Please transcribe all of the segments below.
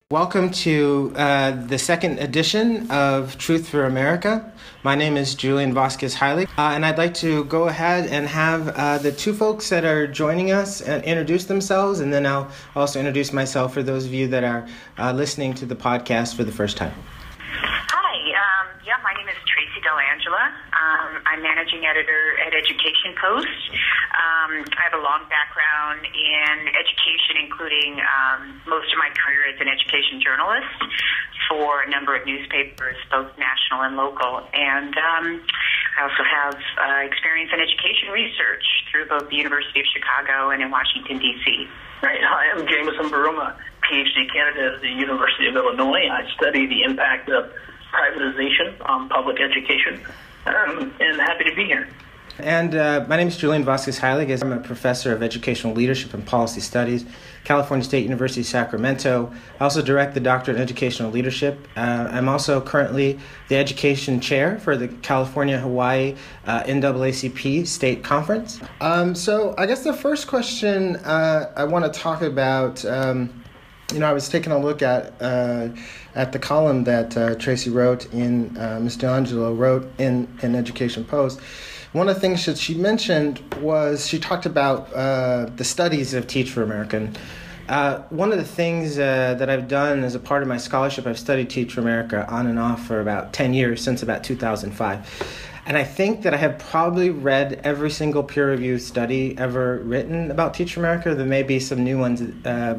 Welcome to the second edition of Truth for America. My name is Julian Vasquez Heilig, and I'd like to go ahead and have the two folks that are joining us introduce themselves, and then I'll also introduce myself for those of you that are listening to the podcast for the first time. Hi, my name is Tracy Dell'Angela. I'm managing editor at Education Post. I have a long background in education, including most of my career as an education journalist for a number of newspapers, both national and local. And I also have experience in education research through both the University of Chicago and in Washington, D.C. Right. Hi, I'm Jameson Brewer, PhD candidate at the University of Illinois. I study the impact of privatization on public education, and happy to be here. And my name is Julian Vasquez Heilig. I'm a professor of educational leadership and policy studies, California State University, Sacramento. I also direct the Doctorate in Educational Leadership. I'm also currently the education chair for the California-Hawaii NAACP State Conference. So I guess the first question I want to talk about, I was taking a look at the column that Tracy wrote in, Ms. Dell'Angela wrote in Education Post. One of the things that she mentioned was she talked about the studies of Teach for America. One of the things that I've done as a part of my scholarship, I've studied Teach for America on and off for about 10 years, since about 2005. And I think that I have probably read every single peer-reviewed study ever written about Teach for America. There may be some new ones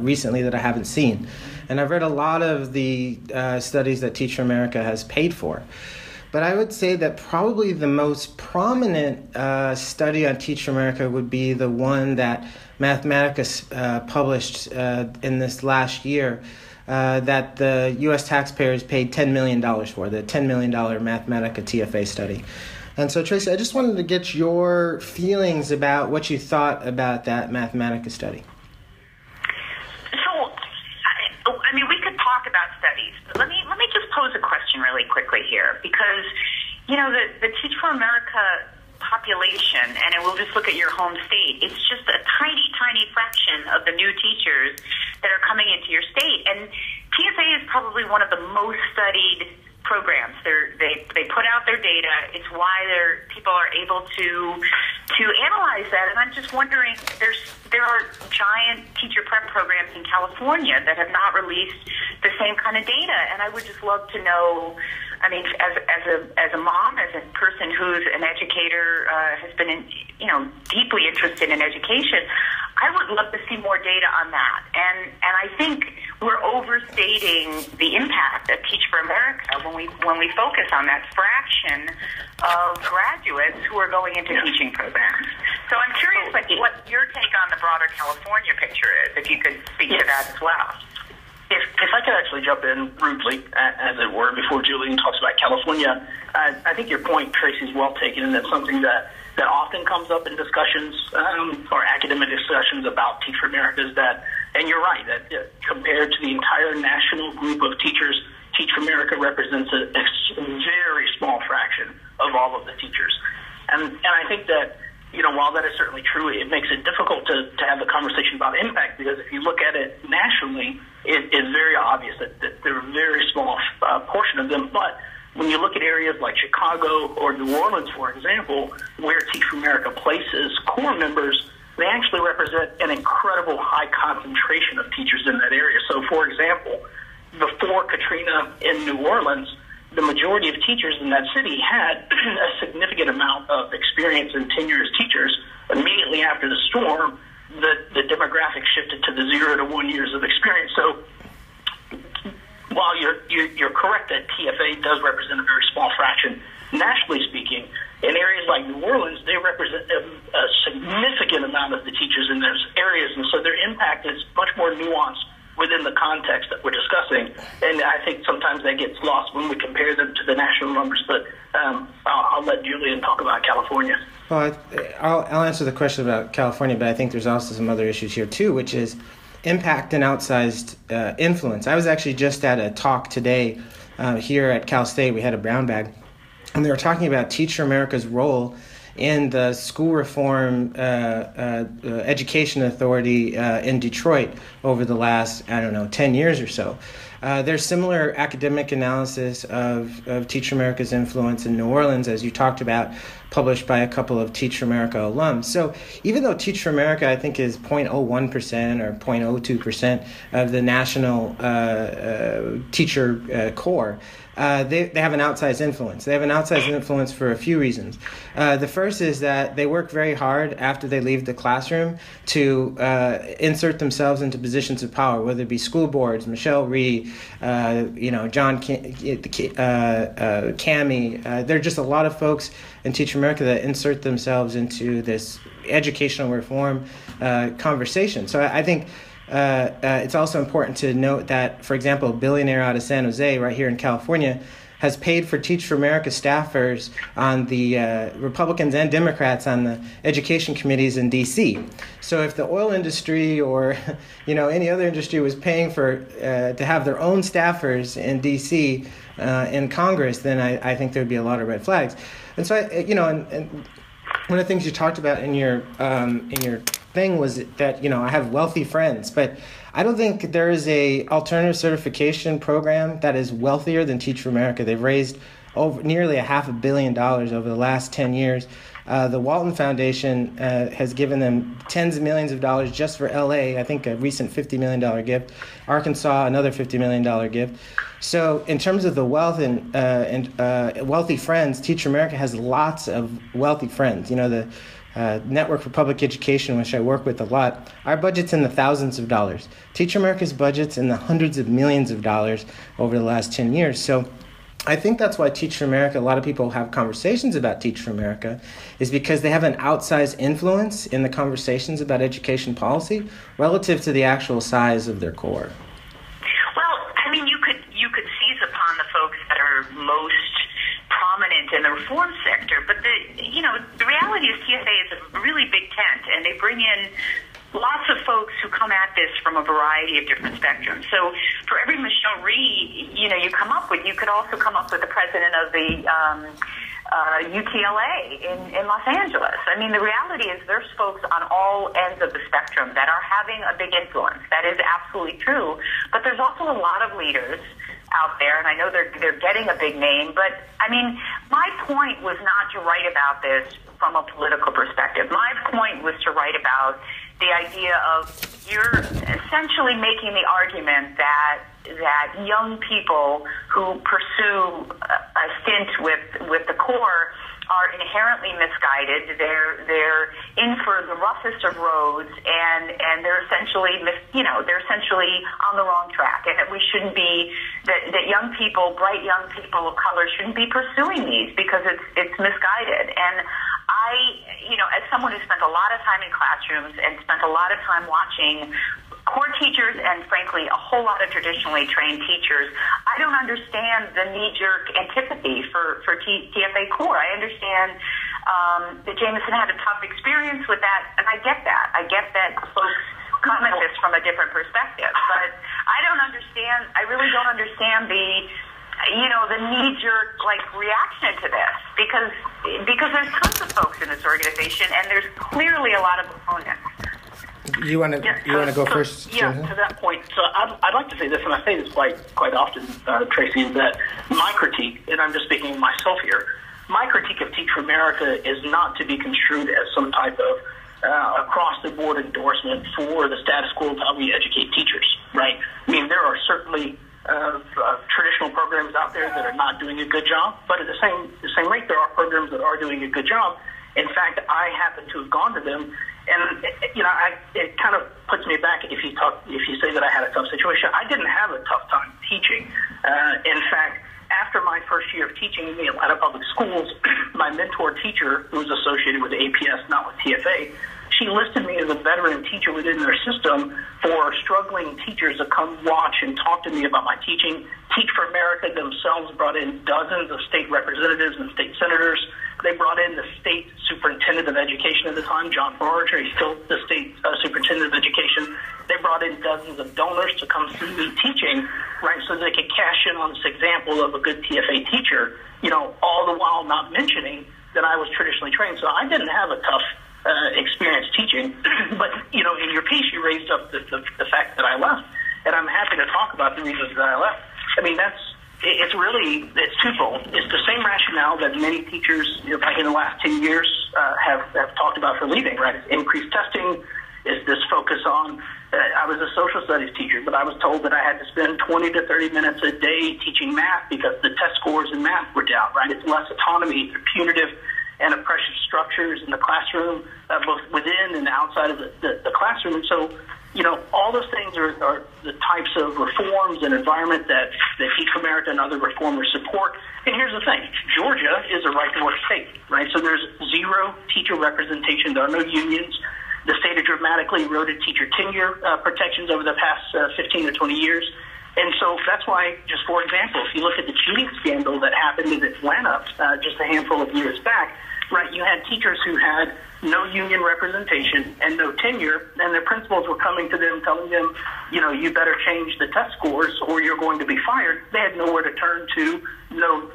recently that I haven't seen. And I've read a lot of the studies that Teach for America has paid for. But I would say that probably the most prominent study on Teach for America would be the one that Mathematica published in this last year that the U.S. taxpayers paid $10 million for, the $10 million Mathematica TFA study. And so, Tracy, I just wanted to get your feelings about what you thought about that Mathematica study. We could talk about studies, but let me just pose a question really quickly here, because, the Teach for America population, and we'll just look at your home state, it's just a tiny, tiny fraction of the new teachers that are coming into your state. And TFA is probably one of the most studied programs. They put out their data. It's why people are able to analyze that. And I'm just wondering, there are giant teacher prep programs in California that have not released the same kind of data. And I would just love to know, as a mom, as a person who's an educator, has been deeply interested in education, I would love to see more data on that. And I think we're overstating the impact of Teach for America when we focus on that fraction of graduates who are going into teaching programs. So I'm curious what your take on the broader California picture is, if you could speak to that as well. If I could actually jump in rudely, as it were, before Julian talks about California, I think your point, Tracy, is well taken, and it's something that often comes up in discussions or academic discussions about Teach for America is that, and you're right, that compared to the entire national group of teachers, Teach for America represents a very small fraction of all of the teachers. And I think that, while that is certainly true, it makes it difficult to have a conversation about impact, because if you look at it nationally, it is very obvious that they're a very small portion of them. But when you look at areas like Chicago or New Orleans, for example, where Teach for America places core members, they actually represent an incredible high concentration of teachers in that area. So, for example, before Katrina in New Orleans, the majority of teachers in that city had a significant amount of experience and tenure as teachers. Immediately after the storm, the demographic shifted to the 0 to 1 years of experience. So while you're correct that TFA does represent a very small fraction, nationally speaking, in areas like New Orleans, they represent a significant amount of the teachers in those areas, and so their impact is much more nuanced within the context that we're discussing. And I think sometimes that gets lost when we compare them to the national numbers, but I'll let Julian talk about California. Well, I'll answer the question about California, but I think there's also some other issues here too, which is impact and outsized influence. I was actually just at a talk today here at Cal State. We had a brown bag, and they were talking about Teach for America's role in the school reform education authority in Detroit over the last, 10 years or so. There's similar academic analysis of Teach for America's influence in New Orleans, as you talked about, published by a couple of Teach for America alums. So even though Teach for America, I think, is 0.01% or 0.02% of the national teacher core, they have an outsized influence. They have an outsized influence for a few reasons. The first is that they work very hard after they leave the classroom to insert themselves into positions of power, whether it be school boards, Michelle Rhee, John Cami. There are just a lot of folks in Teach for America that insert themselves into this educational reform conversation. So I think it's also important to note that, for example, a billionaire out of San Jose, right here in California, has paid for Teach for America staffers on the Republicans and Democrats on the education committees in D.C. So if the oil industry or any other industry was paying for to have their own staffers in D.C. In Congress, then I think there would be a lot of red flags. And so and one of the things you talked about in your thing was that I have wealthy friends, but I don't think there is a alternative certification program that is wealthier than Teach for America. They've raised nearly $500 million over the last 10 years. The Walton Foundation has given them tens of millions of dollars just for LA. I think a recent $50 million gift. Arkansas, another $50 million gift. So in terms of the wealth and wealthy friends, Teach for America has lots of wealthy friends. The Network for Public Education, which I work with a lot, our budget's in the thousands of dollars. Teach for America's budget's in the hundreds of millions of dollars over the last 10 years. So I think that's why Teach for America, a lot of people have conversations about Teach for America, is because they have an outsized influence in the conversations about education policy relative to the actual size of their core. Well, I mean, you could seize upon the folks that are most prominent in the reform sector, but the reality is TFA is a really big tent, and they bring in lots of folks who come at this from a variety of different spectrums. So for every Michelle Rhee, you could also come up with the president of the UTLA in Los Angeles. I mean, the reality is there's folks on all ends of the spectrum that are having a big influence. That is absolutely true. But there's also a lot of leaders out there, and I know they're getting a big name, but I mean, my point was not to write about this from a political perspective. My point was to write about the idea of you're essentially making the argument that young people who pursue a stint with the core are inherently misguided. They're in for the roughest of roads, and they're essentially on the wrong track, and that we shouldn't be that young people, bright young people of color, shouldn't be pursuing these because it's misguided. And as someone who spent a lot of time in classrooms and spent a lot of time watching core teachers and, frankly, a whole lot of traditionally trained teachers, I don't understand the knee-jerk antipathy for TFA core. I understand that Jameson had a tough experience with that, and I get that. I get that folks come at this from a different perspective, but I really don't understand the knee-jerk reaction to this because there's tons of folks in this organization, and there's clearly a lot of opponents. You want to go first? Yeah, to that point. So I'd like to say this, and I say this quite often, Tracy, is that my critique, and I'm just speaking of myself here, my critique of Teach for America is not to be construed as some type of across-the-board endorsement for the status quo of how we educate teachers, right? I mean, there are certainly traditional programs out there that are not doing a good job, but at the same rate, there are programs that are doing a good job. In fact, I happen to have gone to them, and it kind of puts me back if you say that I had a tough situation. I didn't have a tough time teaching. In fact, after my first year of teaching in the Atlanta Public Schools, my mentor teacher, who was associated with APS, not with TFA, she listed me as a veteran teacher within their system for struggling teachers to come watch and talk to me about my teaching. Teach for America themselves brought in dozens of state representatives and state senators. They brought in the state superintendent of education at the time, John Barger. He's still the state superintendent of education. They brought in dozens of donors to come see me teaching, right, so they could cash in on this example of a good TFA teacher, all the while not mentioning that I was traditionally trained. So I didn't have a tough experience teaching, but in your piece you raised up the fact that I left, and I'm happy to talk about the reasons that I left. I mean, it's twofold. It's the same rationale that many teachers in the last 10 years have talked about for leaving, right? It's increased testing. Is this focus on, I was a social studies teacher, but I was told that I had to spend 20 to 30 minutes a day teaching math because the test scores in math were down, right? It's less autonomy, it's punitive and oppressive structures in the classroom, both within and outside of the classroom. And so, all those things are the types of reforms and environment that Teach for America and other reformers support. And here's the thing, Georgia is a right-to-work state, right? So there's zero teacher representation. There are no unions. The state has dramatically eroded teacher tenure protections over the past 15 or 20 years. And so that's why, just for example, if you look at the cheating scandal that happened in Atlanta just a handful of years back, right, you had teachers who had no union representation and no tenure, and their principals were coming to them telling them, you better change the test scores or you're going to be fired. They had nowhere to turn to, no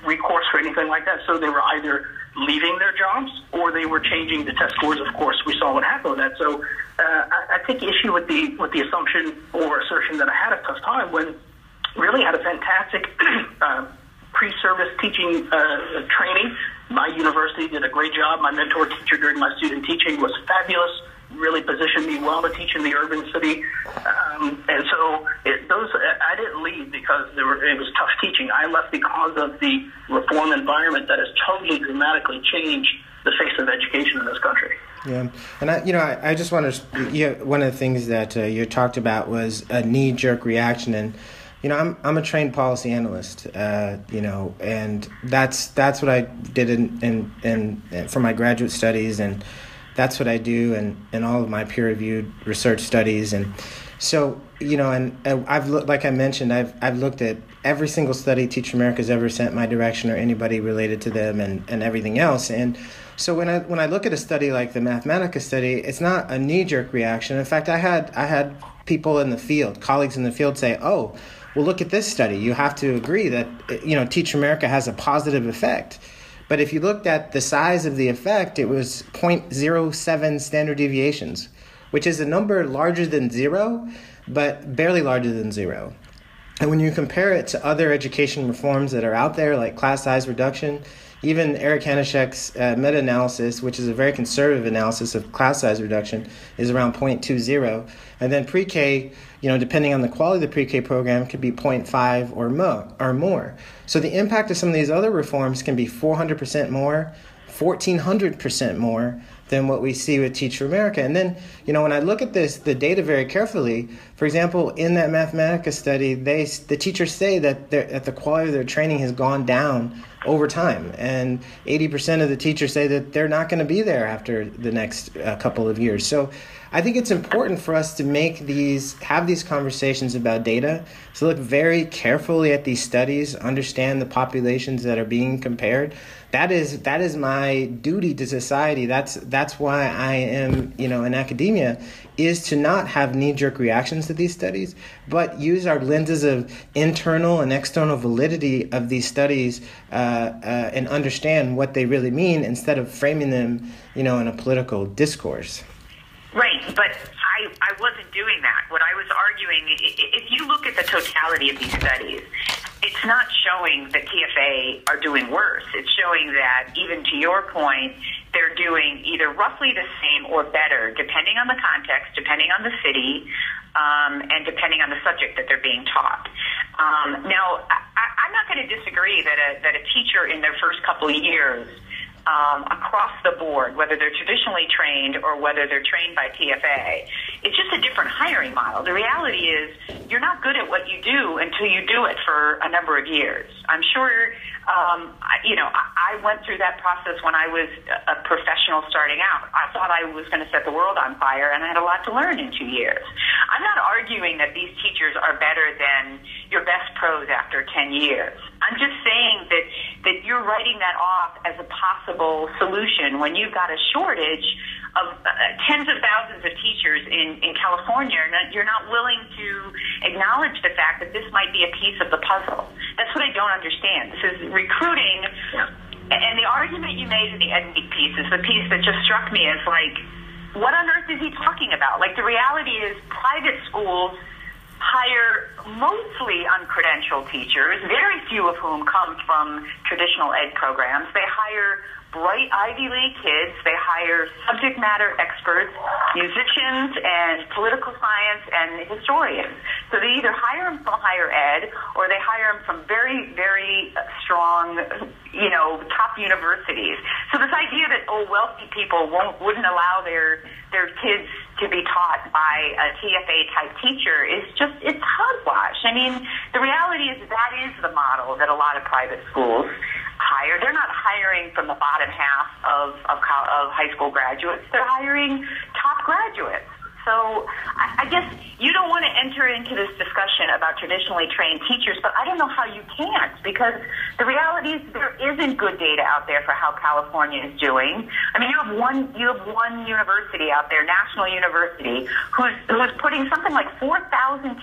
recourse for anything like that. So they were either leaving their jobs or they were changing the test scores. Of course, we saw what happened with that. So I take issue with the assumption or assertion that I had a tough time when really had a fantastic pre-service teaching training. My university did a great job. My mentor teacher during my student teaching was fabulous, really positioned me well to teach in the urban city. And so I didn't leave because it was tough teaching. I left because of the reform environment that has totally dramatically changed the face of education in this country. Yeah, and I just want to. One of the things that you talked about was a knee-jerk reaction, and I'm a trained policy analyst. And that's what I did in for my graduate studies, and that's what I do in all of my peer-reviewed research studies. And so and I've looked, like I mentioned, I've looked at every single study Teach for America has ever sent my direction or anybody related to them, and everything else. And so when I look at a study like the Mathematica study, it's not a knee-jerk reaction. In fact, I had people in the field, colleagues in the field, say, "Oh, well, look at this study. You have to agree that Teach for America has a positive effect." But if you looked at the size of the effect, it was 0.07 standard deviations, which is a number larger than zero, but barely larger than zero. And when you compare it to other education reforms that are out there, like class size reduction, even Eric Hanishek's meta-analysis, which is a very conservative analysis of class size reduction, is around 0.20. And then pre-K, depending on the quality of the pre-K program, could be 0.5 or more. So the impact of some of these other reforms can be 400% more, 1,400% more than what we see with Teach for America. And then, when I look at the data very carefully, for example, in that Mathematica study, the teachers say that the quality of their training has gone down over time. And 80% of the teachers say that they're not going to be there after the next couple of years. So I think it's important for us to have these conversations about data, to look very carefully at these studies, understand the populations that are being compared. That is my duty to society. That's why I am, in academia, is to not have knee-jerk reactions to these studies, but use our lenses of internal and external validity of these studies and understand what they really mean instead of framing them, in a political discourse. Right, but I wasn't doing that. What I was arguing, if you look at the totality of these studies, it's not showing that TFA are doing worse. It's showing that, even to your point, they're doing either roughly the same or better, depending on the context, depending on the city, and depending on the subject that they're being taught. Now, I'm not going to disagree that a teacher in their first couple of years, across the board, whether they're traditionally trained or whether they're trained by TFA, it's just a different hiring model. The reality is you're not good at what you do until you do it for a number of years. I'm sure, I went through that process when I was a professional starting out. I thought I was going to set the world on fire, and I had a lot to learn in 2 years. I'm not arguing that these teachers are better than your best pros after 10 years. I'm just saying that you're writing that off as a possible solution when you've got a shortage of tens of thousands of teachers in California, and you're not willing to acknowledge the fact that this might be a piece of the puzzle. That's what I don't understand. This is recruiting, and the argument you made in the Ed Week piece is the piece that just struck me as like, what on earth is he talking about? Like, the reality is private schools hire mostly uncredentialed teachers, very few of whom come from traditional ed programs. They hire bright Ivy League kids. They hire subject matter experts, musicians, and political science and historians. So they either hire them from higher ed or they hire them from very, very strong, top universities. So this idea that, wealthy people wouldn't allow their kids to be taught by a TFA-type teacher it's hogwash. I mean, the reality is that is the model that a lot of private schools hire. They're not hiring from the bottom half of high school graduates. They're hiring top graduates. So I guess you don't want to enter into this discussion about traditionally trained teachers, but I don't know how you can't, because the reality is there isn't good data out there for how California is doing. I mean, you have one university out there, National University, who's putting something like 4,000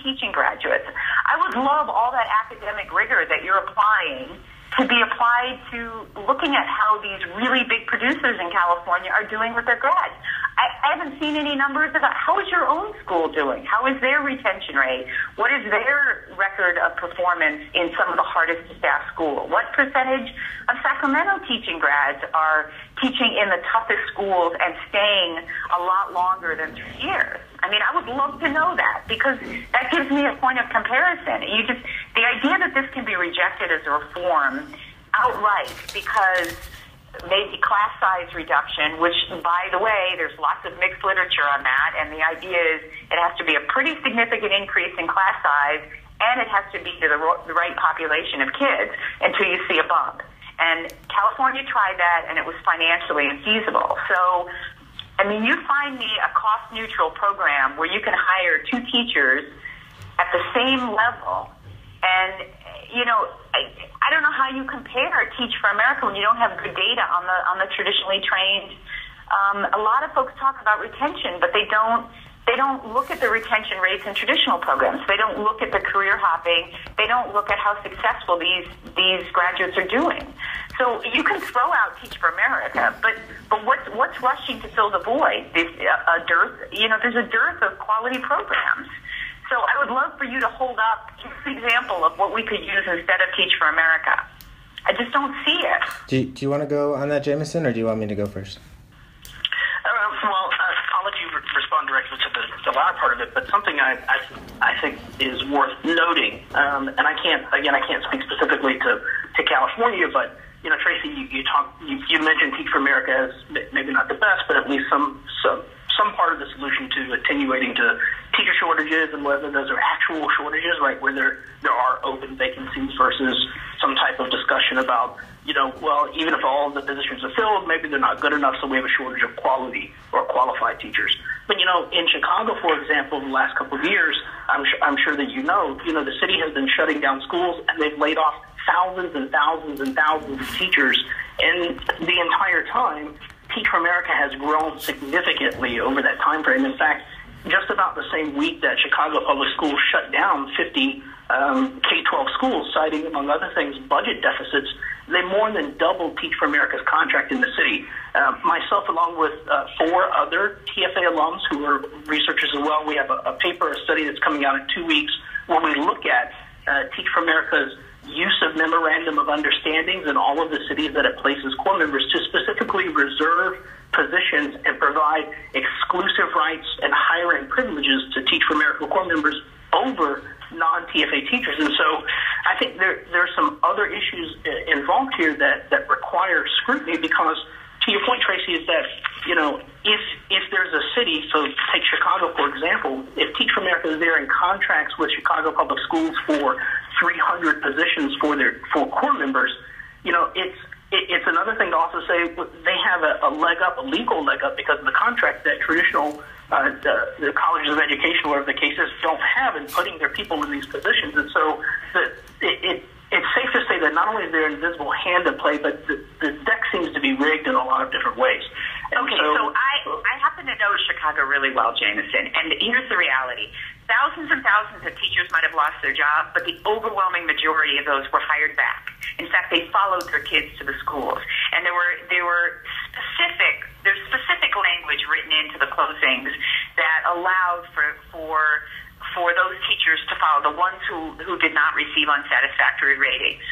teaching graduates. I would love all that academic rigor that you're applying to be applied to looking at how these really big producers in California are doing with their grads. I haven't seen any numbers about how is your own school doing? How is their retention rate? What is their record of performance in some of the hardest to staff schools? What percentage of Sacramento teaching grads are teaching in the toughest schools and staying a lot longer than 3 years? I mean, I would love to know that, because that gives me a point of comparison. The idea that this can be rejected as a reform outright because maybe class size reduction, which, by the way, there's lots of mixed literature on that, and the idea is it has to be a pretty significant increase in class size, and it has to be to the right population of kids until you see a bump. And California tried that, and it was financially infeasible. So, I mean, you find me a cost-neutral program where you can hire 2 teachers at the same level, and I don't know how you compare Teach for America when you don't have good data on the traditionally trained. A lot of folks talk about retention, but they don't look at the retention rates in traditional programs. They don't look at the career hopping. They don't look at how successful these graduates are doing. So you can throw out Teach for America, but what's rushing to fill the void? There's a dearth of quality programs. So I would love for you to hold up an example of what we could use instead of Teach for America. I just don't see it. Do you want to go on that, Jameson, or do you want me to go first? I'll let you respond directly to the latter part of it, but something I think is worth noting, and I can't speak specifically to California, but Tracy, you mentioned Teach for America as maybe not the best, but at least some part of the solution to attenuating to teacher shortages, and whether those are actual shortages, right, where there are open vacancies versus some type of discussion about, even if all of the positions are filled, maybe they're not good enough, so we have a shortage of quality or qualified teachers. But, in Chicago, for example, the last couple of years, I'm sure that the city has been shutting down schools, and they've laid off thousands and thousands and thousands of teachers, and the entire time, Teach for America has grown significantly over that time frame. In fact, just about the same week that Chicago Public Schools shut down 50 K-12 schools, citing, among other things, budget deficits, they more than doubled Teach for America's contract in the city. Myself, along with 4 other TFA alums who are researchers as well, we have a study that's coming out in 2 weeks where we look at Teach for America's use of memorandum of understandings in all of the cities that it places core members to specifically reserve positions and provide exclusive rights and hiring privileges to Teach for America core members over non-TFA teachers. And so I think there's some other issues involved here that require scrutiny, because to your point, Tracy, is that, if there's a city, so take Chicago, for example, if Teach for America is there in contracts with Chicago Public Schools for 300 positions for core members, it's another thing to also say they have a leg up, a legal leg up, because of the contract that traditional the colleges of education, whatever the case is, don't have in putting their people in these positions. And so it's safe to say that not only is there an invisible hand at play, but the deck seems to be rigged in a lot of different ways. And so I happen to know Chicago really well, Jameson, and here's the reality. Thousands and thousands of teachers might have lost their job, but the overwhelming majority of those were hired back. In fact, they followed their kids to the schools, and there's specific language written into the closings that allowed for for those teachers to follow, the ones who did not receive unsatisfactory ratings.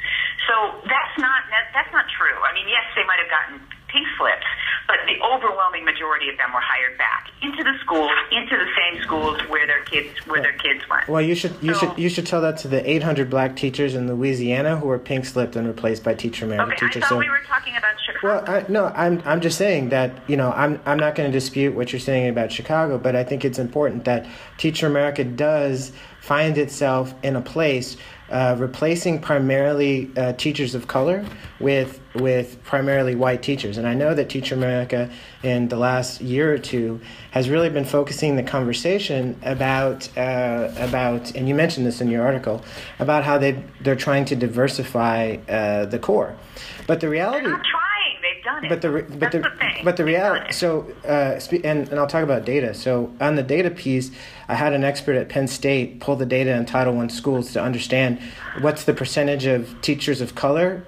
So that's not true. I mean, yes, they might have gotten pink slips, but the overwhelming majority of them were hired back into the same schools where their kids went. Well, you should tell that to the 800 black teachers in Louisiana who were pink slipped and replaced by Teach America teachers. I thought we were talking about Chicago. Well, I'm just saying that I'm not going to dispute what you're saying about Chicago, but I think it's important that Teach America does find itself in a place replacing primarily teachers of color with primarily white teachers. And I know that Teach America in the last year or two has really been focusing the conversation about and you mentioned this in your article, about how they're trying to diversify the core. But the reality, they're not trying, they've done it. But the reality. So and I'll talk about data. So on the data piece, I had an expert at Penn State pull the data in Title I schools to understand what's the percentage of teachers of color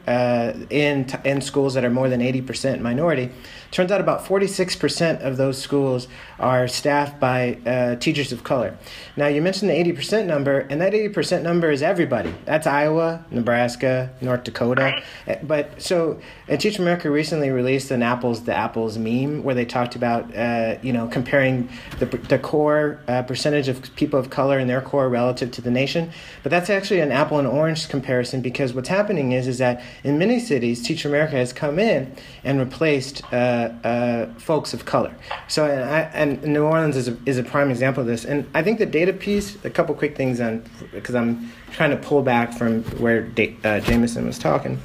in schools that are more than 80% minority. Turns out about 46% of those schools are staffed by teachers of color. Now, you mentioned the 80% number, and that 80% number is everybody. That's Iowa, Nebraska, North Dakota. Right. But so, Teach America recently released an apples to apples meme where they talked about, comparing the core percentage of people of color in their core relative to the nation. But that's actually an apple and orange comparison, because what's happening is that in many cities, Teach America has come in and replaced folks of color. So, and New Orleans is a prime example of this. And I think the data piece, a couple quick things because I'm trying to pull back from where Jameson was talking.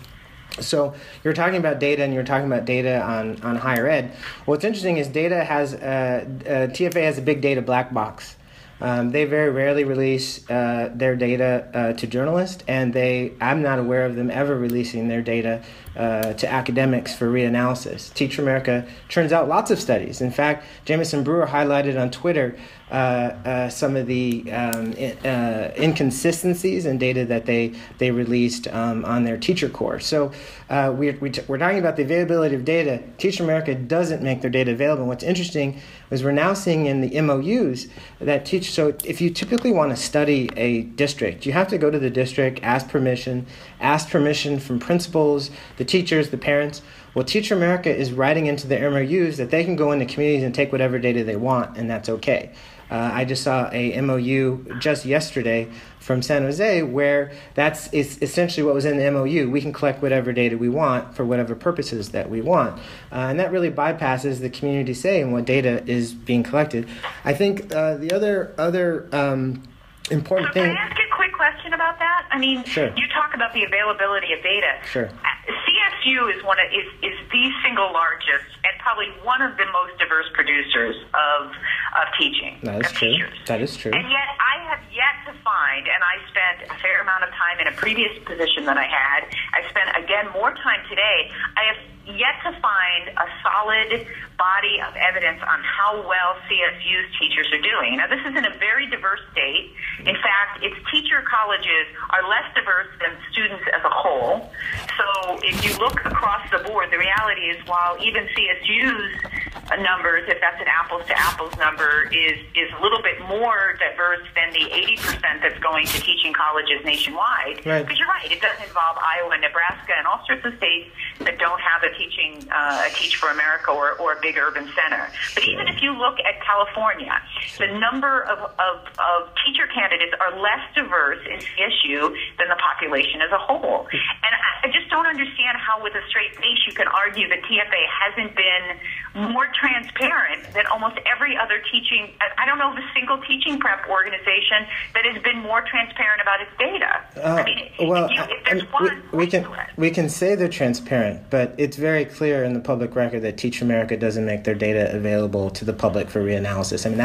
So you're talking about data, and you're talking about data on higher ed. What's interesting is data has TFA has a big data black box. They very rarely release their data to journalists, and I'm not aware of them ever releasing their data to academics for reanalysis. Teach America churns out lots of studies. In fact, Jameson Brewer highlighted on Twitter some of the inconsistencies in data that they released on their teacher core. So we're talking about the availability of data. Teach America doesn't make their data available. What's interesting is we're now seeing in the MOUs that so if you typically want to study a district, you have to go to the district, ask permission from principals, the teachers, the parents. Well, Teach America is writing into the MOUs that they can go into communities and take whatever data they want, and that's okay. I just saw a MOU just yesterday from San Jose where that's essentially what was in the MOU. We can collect whatever data we want for whatever purposes that we want. And that really bypasses the community say and what data is being collected. I think the other important thing... Can I ask you a quick question about that? I mean, sure. You talk about the availability of data. Sure. CSU is the single largest and probably one of the most diverse producers of teaching. That is true. Teachers. That is true. And yet I have yet to find, and I spent a fair amount of time in a previous position that I had, I spent again more time today, I have yet to find a solid body of evidence on how well CSU's teachers are doing. Now, this is in a very diverse state. In fact, its teacher colleges are less diverse than students as a whole. So if you look across the board, the reality is while even CSU's numbers, if that's an apples-to-apples number, is a little bit more diverse than the 80% that's going to teaching colleges nationwide. Right. Because you're right, it does involve Iowa, Nebraska, and all sorts of states that don't have a Teach for America or a big urban center. But even if you look at California, the number of teacher candidates are less diverse in CSU than the population as a whole. And I just don't understand how with a straight face you can argue that TFA hasn't been more transparent than almost every other teaching. I don't know of a single teaching prep organization that has been more transparent about its data. We can say they're transparent, but it's very clear in the public record that Teach America doesn't make their data available to the public for reanalysis. I mean,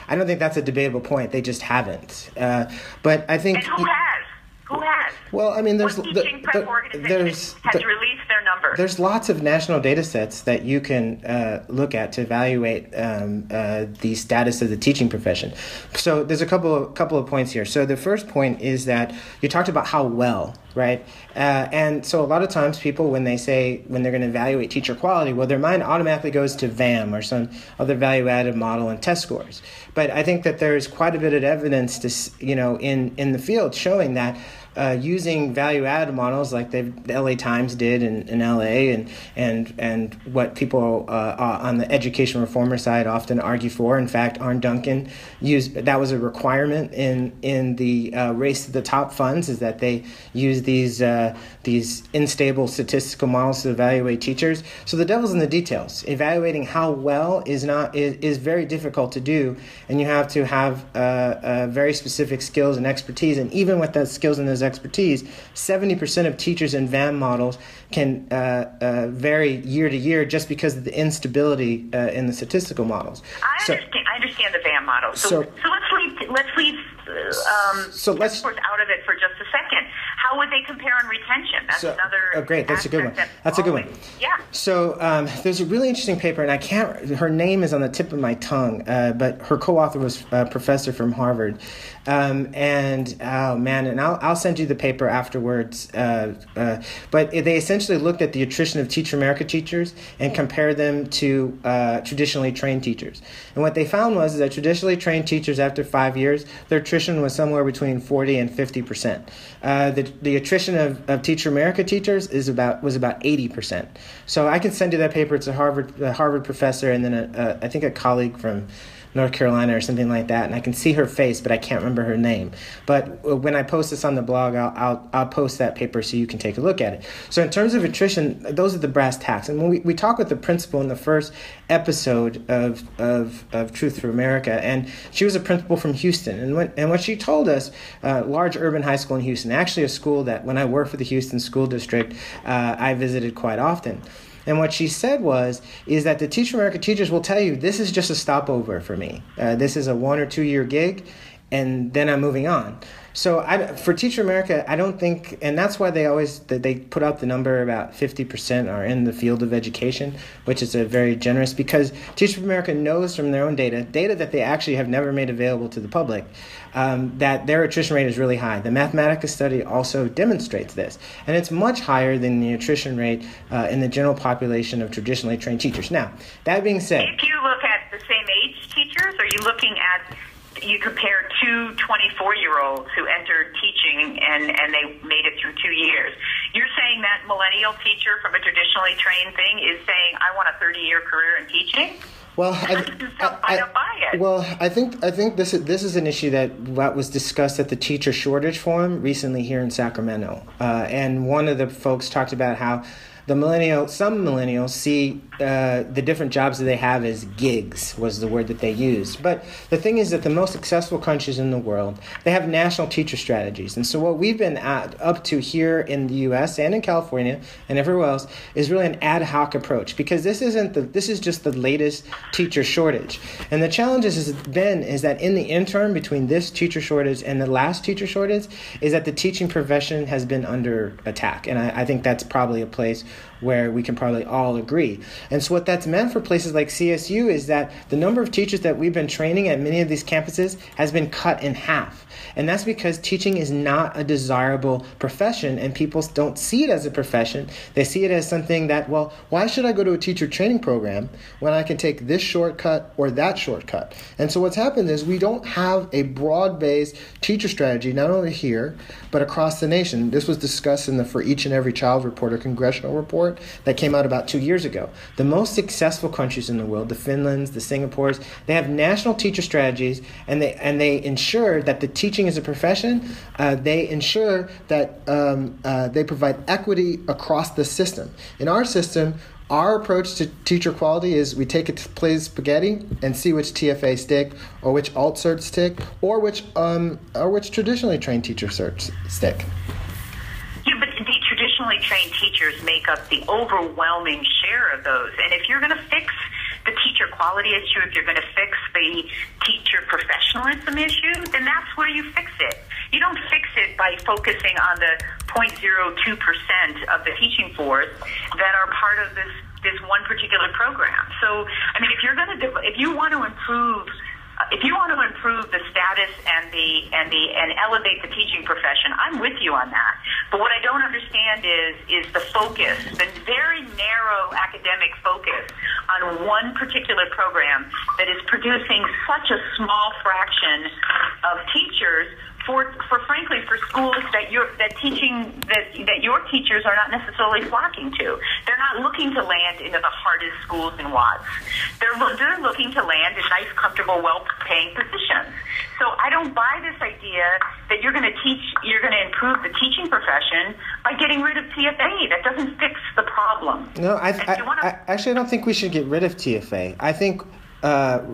I don't think that's a debatable point. They just haven't. But I think. And who has? Who has? Well, I mean, there's what teaching prep organization has released their numbers? There's lots of national data sets that you can look at to evaluate the status of the teaching profession. So there's a couple of points here. So the first point is that you talked about how well, right? And so a lot of times people, when they're going to evaluate teacher quality, well, their mind automatically goes to VAM or some other value-added model and test scores. But I think that there's quite a bit of evidence to, in the field showing that using value-added models like the LA Times did in LA and what people on the education reformer side often argue for. In fact, Arne Duncan that was a requirement in the race to the top funds, is that they use these unstable statistical models to evaluate teachers. So the devil's in the details. Evaluating how well is very difficult to do, and you have to have very specific skills and expertise. And even with those skills and those expertise, 70% of teachers in VAM models can vary year to year just because of the instability in the statistical models. I understand the VAM model. So let's leave test scores out of it for just a second. How would they compare on retention? That's another. Oh, great! That's a good one. That's a good one. Yeah. So there's a really interesting paper, and her name is on the tip of my tongue, but her co-author was a professor from Harvard, and I'll send you the paper afterwards. But they essentially looked at the attrition of Teach for America teachers and compared them to traditionally trained teachers. And what they found was that traditionally trained teachers, after 5 years, their attrition was somewhere between 40 and 50%. The attrition of Teach for America teachers was about 80%. So I can send you that paper. It's a Harvard professor, and then I think a colleague from North Carolina or something like that, and I can see her face, but I can't remember her name. But when I post this on the blog, I'll post that paper so you can take a look at it. So in terms of attrition, those are the brass tacks. And when we talk with the principal in the first episode of Truth for America, and she was a principal from Houston, and what she told us, large urban high school in Houston, actually a school that when I worked for the Houston School District, I visited quite often. And what she said is that the Teach for America teachers will tell you, this is just a stopover for me. This is a 1 or 2 year gig, and then I'm moving on. So for Teach for America, I don't think, and that's why they put out the number about 50% are in the field of education, which is a very generous, because Teach for America knows from their own data that they actually have never made available to the public, that their attrition rate is really high. The Mathematica study also demonstrates this, and it's much higher than the attrition rate in the general population of traditionally trained teachers. Now, that being said, if you look at the same age teachers, are you looking at, you compare two 24-year-olds who entered teaching and they made it through 2 years. You're saying that millennial teacher from a traditionally trained thing is saying, I want a 30-year career in teaching? Well, I don't buy it. Well, I think this is an issue that was discussed at the Teacher Shortage Forum recently here in Sacramento, and one of the folks talked about how some millennials see the different jobs that they have as gigs, was the word that they used. But the thing is that the most successful countries in the world, they have national teacher strategies. And so what we've been up to here in the U.S. and in California and everywhere else is really an ad hoc approach, because this is just the latest teacher shortage. And the challenge is that in the interim between this teacher shortage and the last teacher shortage is that the teaching profession has been under attack. And I think that's probably a place where we can probably all agree. And so what that's meant for places like CSU is that the number of teachers that we've been training at many of these campuses has been cut in half. And that's because teaching is not a desirable profession, and people don't see it as a profession. They see it as something that, well, why should I go to a teacher training program when I can take this shortcut or that shortcut? And so what's happened is we don't have a broad-based teacher strategy, not only here, but across the nation. This was discussed in the For Each and Every Child report, or congressional report, that came out about 2 years ago. The most successful countries in the world, the Finlands, the Singapores, they have national teacher strategies, and they ensure that the teaching is a profession. They ensure that they provide equity across the system. In our system, our approach to teacher quality is we take a plate of spaghetti and see which TFA stick, or which alt certs stick, or which traditionally trained teacher certs stick. Yeah, but the traditionally trained teachers make up the overwhelming share of those. And if you're going to fix the teacher quality issue, if you're going to fix the teacher professionalism issue, then that's where you fix it. You don't fix it by by focusing on the 0.02% of the teaching force that are part of this one particular program. So, I mean, if you want to improve the status and elevate the teaching profession, I'm with you on that. But what I don't understand is the focus, the very narrow academic focus on one particular program that is producing such a small fraction of teachers for frankly for schools that your teachers are not necessarily flocking to. They're not looking to land into the hardest schools in Watts. They're looking to land in nice, comfortable, well-paying positions. So I don't buy this idea that you're going to improve the teaching profession by getting rid of TFA. That doesn't fix the problem. No, actually I don't think we should get rid of TFA. I think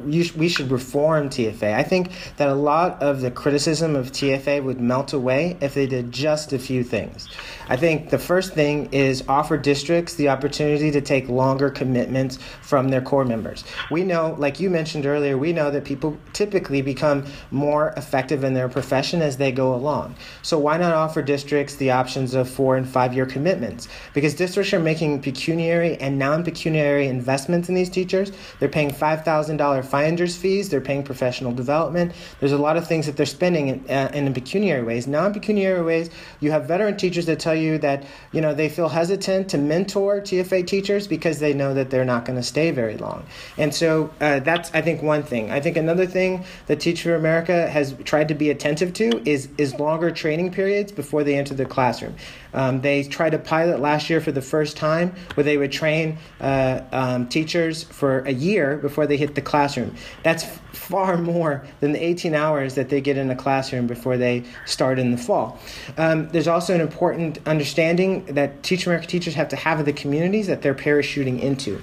we should reform TFA. I think that a lot of the criticism of TFA would melt away if they did just a few things. I think the first thing is offer districts the opportunity to take longer commitments from their core members. We know, like you mentioned earlier, we know that people typically become more effective in their profession as they go along. So why not offer districts the options of 4 and 5 year commitments? Because districts are making pecuniary and non-pecuniary investments in these teachers. They're paying $5,000 finder's fees. They're paying professional development. There's a lot of things that they're spending in pecuniary ways. Non-pecuniary ways, you have veteran teachers that tell you that they feel hesitant to mentor TFA teachers because they know that they're not going to stay very long. And so that's, I think, one thing. I think another thing that Teach for America has tried to be attentive to is longer training periods before they enter the classroom. They tried to pilot last year for the first time where they would train teachers for a year before they hit the classroom. That's far more than the 18 hours that they get in a classroom before they start in the fall. There's also an important understanding that Teach America teachers have to have the communities that they're parachuting into,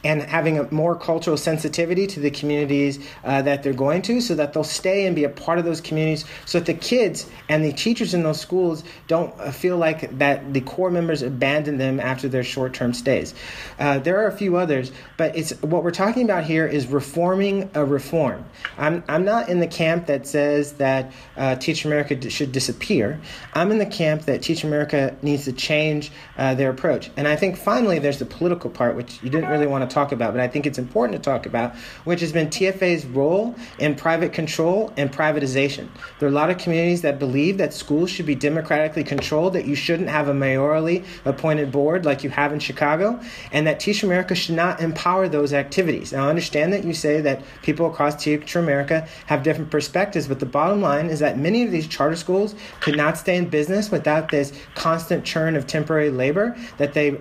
and having a more cultural sensitivity to the communities that they're going to, so that they'll stay and be a part of those communities, so that the kids and the teachers in those schools don't feel like that the core members abandon them after their short-term stays. There are a few others, but what we're talking about here is reforming a reform. I'm not in the camp that says that Teach America should disappear. I'm in the camp that Teach America needs to change their approach. And I think finally there's the political part, which you didn't really want to talk about, but I think it's important to talk about, which has been TFA's role in private control and privatization. There are a lot of communities that believe that schools should be democratically controlled, that you shouldn't have a mayorally appointed board like you have in Chicago, and that Teach America should not empower those activities. Now, I understand that you say that people across Teach America have different perspectives, but the bottom line is that many of these charter schools could not stay in business without this constant churn of temporary labor that they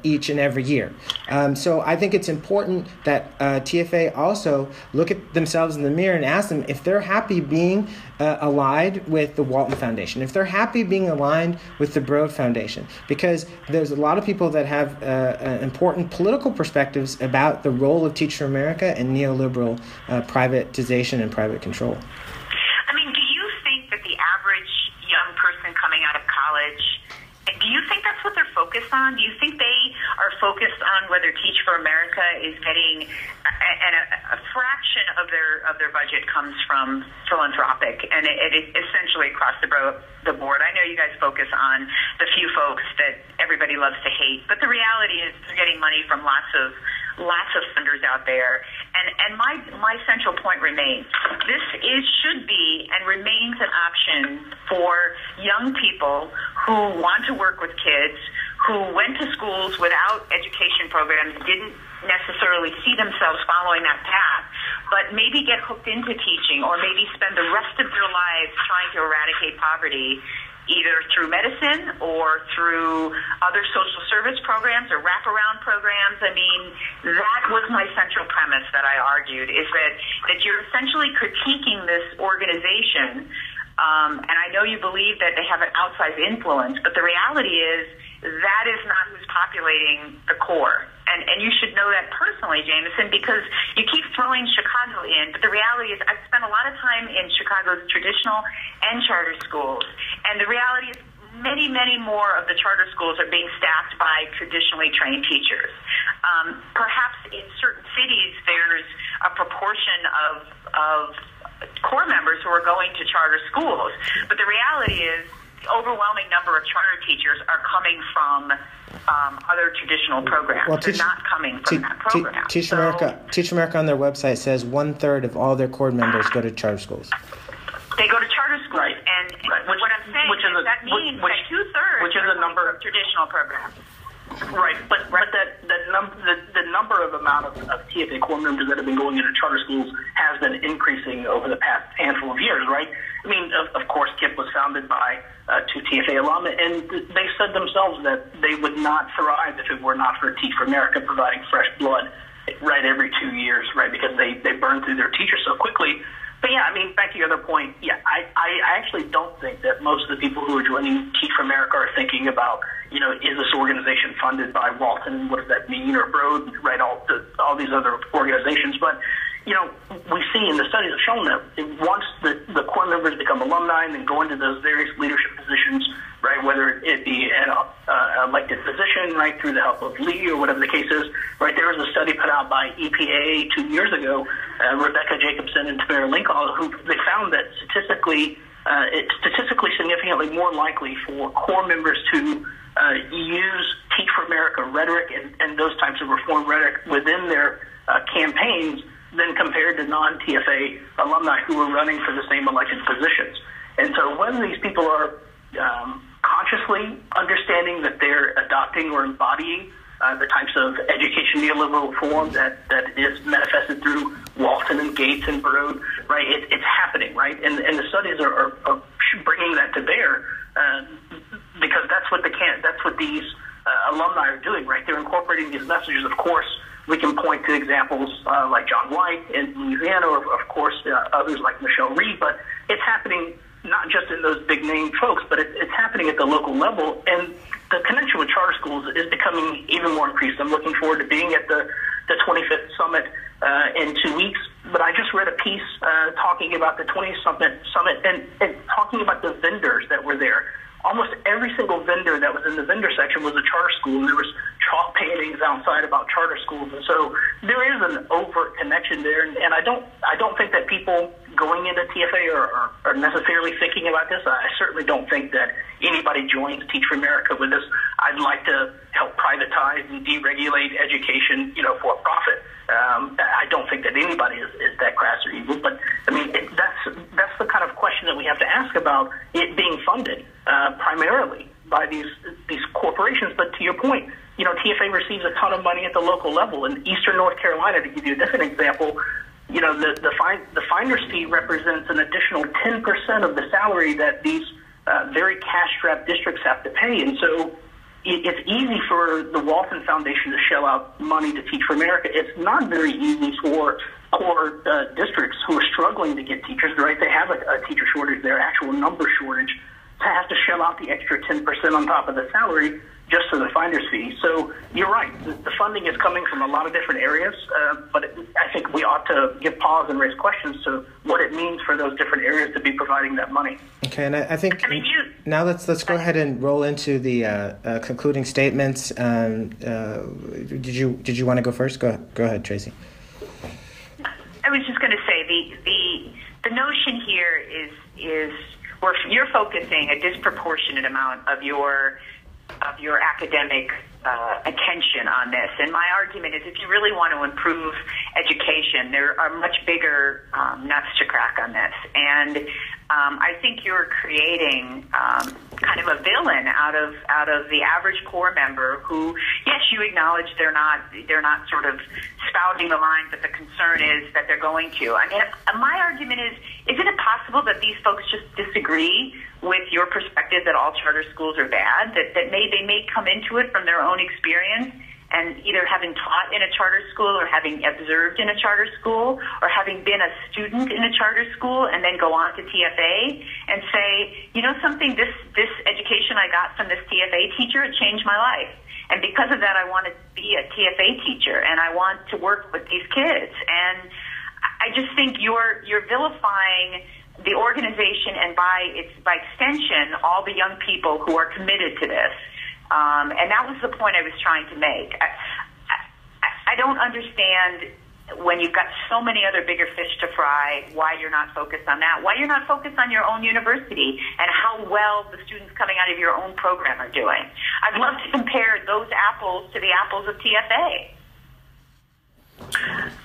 each and every year. So I think it's important that TFA also look at themselves in the mirror and ask them if they're happy being allied with the Walton Foundation, if they're happy being aligned with the Broad Foundation, because there's a lot of people that have important political perspectives about the role of Teach for America and neoliberal privatization and private control. I mean, do you think that the average young person coming out of college, do you think that's what they're focused on? Do you think they are focused on whether Teach for America is getting a fraction of their budget comes from philanthropic, and it is essentially across the board? I know you guys focus on the few folks that everybody loves to hate, but the reality is they're getting money from lots of funders out there. And my central point remains: should be and remains an option for young people who want to work with kids, who went to schools without education programs, didn't necessarily see themselves following that path, but maybe get hooked into teaching, or maybe spend the rest of their lives trying to eradicate poverty, either through medicine or through other social service programs or wraparound programs. I mean, that was my central premise that I argued, is that you're essentially critiquing this organization, and I know you believe that they have an outsized influence, but the reality is that is not who's populating the core. And you should know that personally, Jameson, because you keep throwing Chicago in, but the reality is I've spent a lot of time in Chicago's traditional and charter schools, and the reality is many, many more of the charter schools are being staffed by traditionally trained teachers. Perhaps in certain cities there's a proportion of core members who are going to charter schools. But the reality is, the overwhelming number of charter teachers are coming from other traditional programs. Well, they're not coming from that program. Teach America on their website says 1/3 of all their core members go to charter schools. They go to charter schools, and what I'm saying is that means that 2/3 which is a number of traditional programs. Right, but the number of amount of TFA core members that have been going into charter schools has been increasing over the past handful of years, right? I mean, of course, KIPP was founded by two TFA alum, and they said themselves that they would not thrive if it were not for Teach for America providing fresh blood, right, every 2 years, right, because they burn through their teachers so quickly. But yeah, I mean, back to your other point, yeah, I actually don't think that most of the people who are joining Teach for America are thinking about, is this organization funded by Walton? What does that mean? Or Broad, right? All these other organizations. But, we see in the studies have shown that once the core members become alumni and then go into those various leadership positions, right, whether it be an elected position, right, through the help of Lee or whatever the case is, right, there was a study put out by EPA 2 years ago, Rebecca Jacobson and Tamara Linkall, who they found that it's statistically significantly more likely for core members to use Teach for America rhetoric and those types of reform rhetoric within their campaigns than compared to non-TFA alumni who are running for the same elected positions. And so whether these people are consciously understanding that they're adopting or embodying the types of education neoliberal reform that is manifested through Walton and Gates and Broad, right? It's happening, right? And the studies are bringing that to bear because that's what these alumni are doing, right? They're incorporating these messages. Of course, we can point to examples like John White in Louisiana, or of course others like Michelle Reed, but it's happening not just in those big name folks, but it's happening at the local level, and the connection with charter schools is becoming even more increased. I'm looking forward to being at the 25th Summit in 2 weeks, but I just read a piece talking about the 20th Summit and talking about the vendors that were there. Almost every single vendor that was in the vendor section was a charter school, and there was chalk paintings outside about charter schools, and so there is an overt connection there. And I don't think that people going into TFA are necessarily thinking about this. I certainly don't think that anybody joins Teach for America with this, I'd like to help privatize and deregulate education, for profit. I don't think that anybody is that crass or evil, but I mean that's the kind of question that we have to ask about it being funded primarily by these corporations. But to your point, TFA receives a ton of money at the local level. In Eastern North Carolina, to give you a different example, the finder's fee represents an additional 10% of the salary that these very cash-strapped districts have to pay, and so it's easy for the Walton Foundation to shell out money to Teach for America. It's not very easy for core districts who are struggling to get teachers, right? They have a teacher shortage, their actual number shortage, to have to shell out the extra 10% on top of the salary just for the finder's fee. So you're right. The funding is coming from a lot of different areas, but I think we ought to give pause and raise questions to what it means for those different areas to be providing that money. Okay, and I think now let's go ahead and roll into the concluding statements. Did you want to go first? Go ahead, Tracy. I was just going to say the notion here is where you're focusing a disproportionate amount of your academic attention on this. And my argument is if you really want to improve education, there are much bigger nuts to crack on this. And I think you're creating kind of a villain out of the average core member who, yes, you acknowledge they're not sort of spouting the lines that the concern is that they're going to. I mean, my argument is, isn't it possible that these folks just disagree with your perspective that all charter schools are bad, that they may come into it from their own experience and either having taught in a charter school or having observed in a charter school or having been a student in a charter school and then go on to TFA and say, something, this education I got from this TFA teacher, it changed my life. And because of that, I want to be a TFA teacher and I want to work with these kids. And I just think you're vilifying the organization and by extension, all the young people who are committed to this. And that was the point I was trying to make. I don't understand when you've got so many other bigger fish to fry, why you're not focused on that, why you're not focused on your own university and how well the students coming out of your own program are doing. I'd love to compare those apples to the apples of TFA.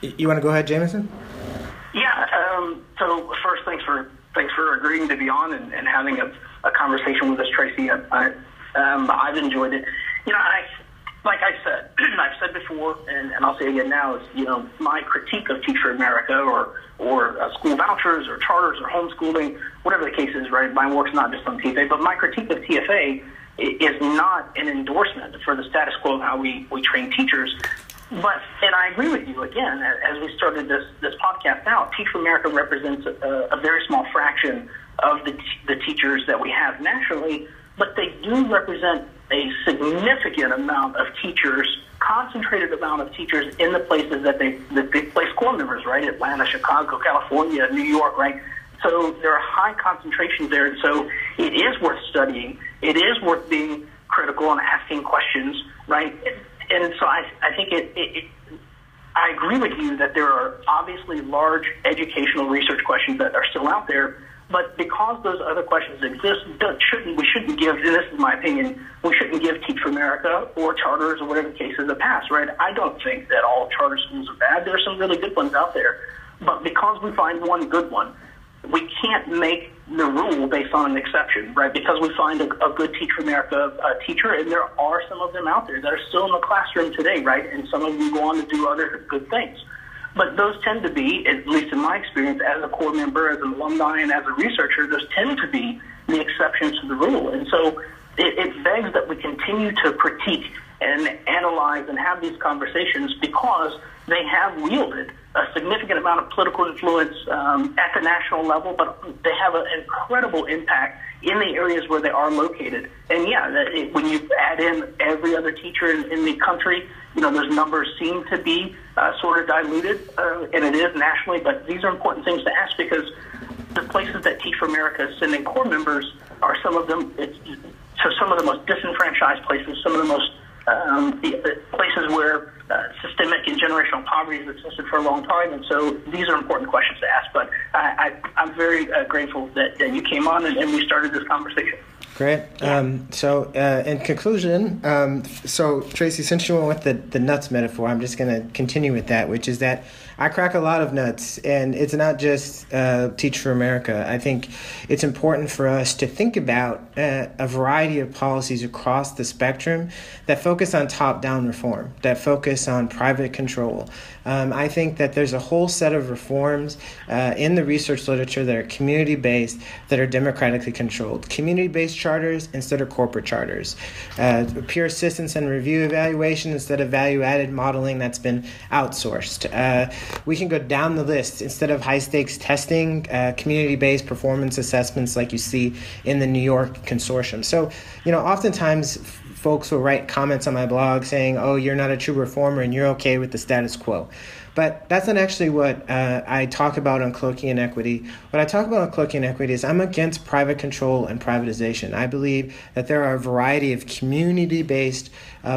You want to go ahead, Jameson? Yeah. So first, thanks for agreeing to be on and having a conversation with us, Tracy. I've enjoyed it. Like I said, I've said before, and I'll say again now, is, my critique of Teach for America or school vouchers or charters or homeschooling, whatever the case is, right? My work's not just on TFA, but my critique of TFA is not an endorsement for the status quo of how we train teachers. But, and I agree with you, again, as we started this podcast out, Teach for America represents a very small fraction of the teachers that we have nationally, but they do represent a significant amount of teachers, concentrated amount of teachers in the places that they place core members, right? Atlanta, Chicago, California, New York, right? So there are high concentrations there, and so it is worth studying. It is worth being critical and asking questions, right? And so I think I agree with you that there are obviously large educational research questions that are still out there, but because those other questions exist, we shouldn't give, and this is my opinion, we shouldn't give Teach for America or charters or whatever the case is a pass, right? I don't think that all charter schools are bad. There are some really good ones out there. But because we find one good one, we can't make the rule based on an exception, right? Because we find a good Teach for America teacher, and there are some of them out there that are still in the classroom today, right? And some of them go on to do other good things. But those tend to be, at least in my experience, as a core member, as an alumni, and as a researcher, those tend to be the exceptions to the rule. And so it begs that we continue to critique and analyze and have these conversations because they have wielded a significant amount of political influence at the national level, but they have an incredible impact in the areas where they are located. And when you add in every other teacher in the country, those numbers seem to be sort of diluted, and it is nationally, but these are important things to ask because the places that Teach for America is sending core members are some of the most disenfranchised places, some of the most places where systemic and generational poverty has existed for a long time, and so these are important questions to ask. But I'm very grateful that you came on and we started this conversation. Great. So in conclusion, so Tracy, since you went with the nuts metaphor, I'm just going to continue with that, which is that I crack a lot of nuts, and it's not just Teach for America. I think it's important for us to think about a variety of policies across the spectrum that focus on top-down reform, that focus on private control. I think that there's a whole set of reforms in the research literature that are community-based, that are democratically controlled. Community-based charters instead of corporate charters. Peer assistance and review evaluation instead of value-added modeling that's been outsourced. We can go down the list. Instead of high-stakes testing, community-based performance assessments like you see in the New York consortium. So, oftentimes folks will write comments on my blog saying, oh, you're not a true reformer and you're okay with the status quo. But that's not actually what I talk about on Cloaking Inequity. What I talk about on Cloaking Inequity is I'm against private control and privatization. I believe that there are a variety of community-based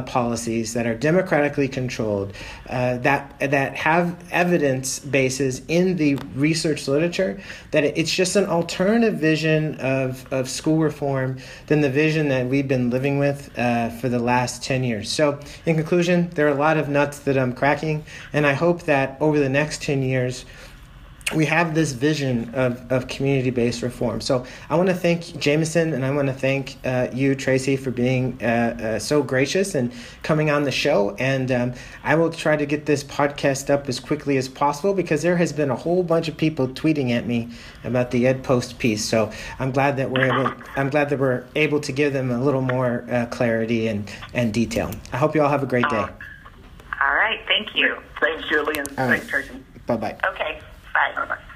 policies that are democratically controlled, that have evidence bases in the research literature, that it's just an alternative vision of school reform than the vision that we've been living with for the last 10 years. So in conclusion, there are a lot of nuts that I'm cracking, and I hope that over the next 10 years, we have this vision of community-based reform. So I want to thank Jameson, and I want to thank you, Tracy, for being so gracious and coming on the show. And I will try to get this podcast up as quickly as possible because there has been a whole bunch of people tweeting at me about the Ed Post piece. So I'm glad that we're able to give them a little more clarity and detail. I hope you all have a great day. All right. Thank you. Thanks, Julian. Thanks, Tracy. Bye-bye. Okay. Bye. Bye-bye.